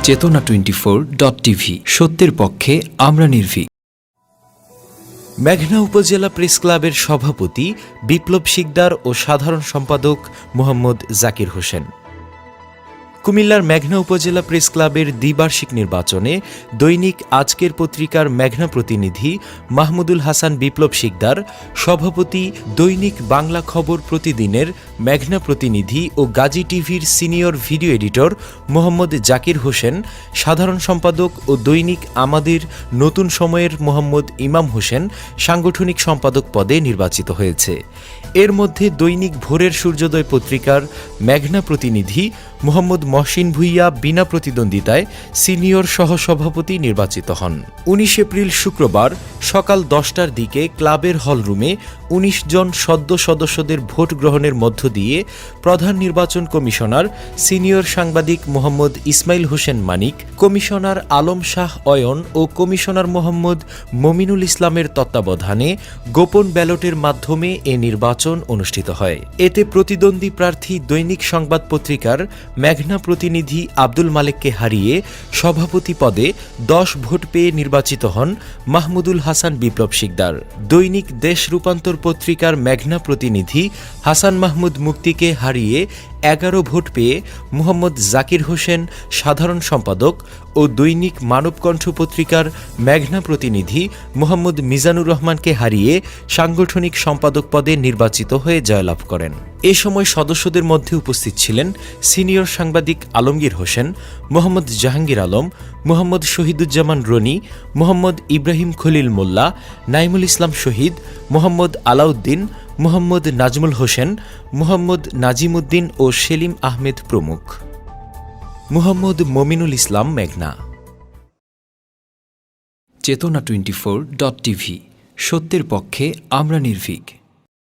চেতনা 24.tv সত্যের পক্ষে আমরা নির্ভীক। মেঘনা উপজেলা প্রেস ক্লাবের সভাপতি বিপ্লব শিকদার ও সাধারণ সম্পাদক মোহাম্মদ জাকির হোসেন। কুমিল্লার মেঘনা উপজেলা প্রেস ক্লাবের দ্বিবার্ষিক নির্বাচনে দৈনিক আজকের পত্রিকার মেঘনা প্রতিনিধি মাহমুদুল হাসান বিপ্লব শিকদার, সভাপতি দৈনিক বাংলা খবর প্রতিদিনের মেঘনা প্রতিনিধি ও গাজী টিভির senior video editor Mohammad Zakir Hossain, সাধারণ সম্পাদক ও দৈনিক আমাদের নতুন সময়ের মোহাম্মদ ইমাম হোসেন সাংগঠনিক সম্পাদক পদে নির্বাচিত হয়েছে। এর মধ্যে দৈনিক ভোরের সূর্যোদয় পত্রিকার মেঘনা প্রতিনিধি মোহাম্মদ মহসিন ভুইয়া বিনা প্রতিদ্বন্দ্বিতায় সিনিয়র সহসভাপতি নির্বাচিত হন। ১৯ এপ্রিল শুক্রবার সকাল ১০টার দিকে ক্লাবের হলরুমে ১৯ জন সদ্য সদস্যদের ভোট গ্রহণের মধ্য দিয়ে প্রধান নির্বাচন কমিশনার সিনিয়র সাংবাদিক মোহাম্মদ ইসমাইল হোসেন মানিক, কমিশনার আলম শাহ অয়ন ও কমিশনার মোহাম্মদ মমিনুল ইসলামের তত্ত্বাবধানে গোপন ব্যালটের মাধ্যমে এ নির্বাচন অনুষ্ঠিত হয়। এতে প্রতিদ্বন্দ্বী প্রার্থী দৈনিক সংবাদ পত্রিকার মেঘনা প্রতিনিধি আব্দুল মালেককে হারিয়ে সভাপতি পদে ১০ ভোট পেয়ে নির্বাচিত হন মাহমুদুল হাসান বিপ্লব শিকদার। দৈনিক দেশ রূপান্তর পত্রিকার মেঘনা প্রতিনিধি হাসান মাহমুদ মুক্তিকে হারিয়ে ১১ ভোট পেয়ে মোহাম্মদ জাকির হোসেন সাধারণ সম্পাদক ও দৈনিক মানবকণ্ঠ পত্রিকার মেঘনা প্রতিনিধি মোহাম্মদ মিজানুর রহমানকে হারিয়ে সাংগঠনিক সম্পাদক পদে নির্বাচিত হয়ে জয়লাভ করেন। এ সময় সদস্যদের মধ্যে উপস্থিত ছিলেন সিনিয়র সাংবাদিক আলমগীর হোসেন, মোহাম্মদ জাহাঙ্গীর আলম, মোহাম্মদ শহীদুজ্জামান রনি, মোহাম্মদ ইব্রাহিম খলিল মোল্লা, নাইমুল ইসলাম শহীদ, মোহাম্মদ আলাউদ্দিন, মোহাম্মদ নাজমুল হোসেন, মোহাম্মদ নাজিমুদ্দিন ও সেলিম আহমেদ প্রমুখ। মোহাম্মদ মমিনুল ইসলাম, মেঘনা। চেতনা 24.tv সত্যের পক্ষে আমরা নির্ভীক।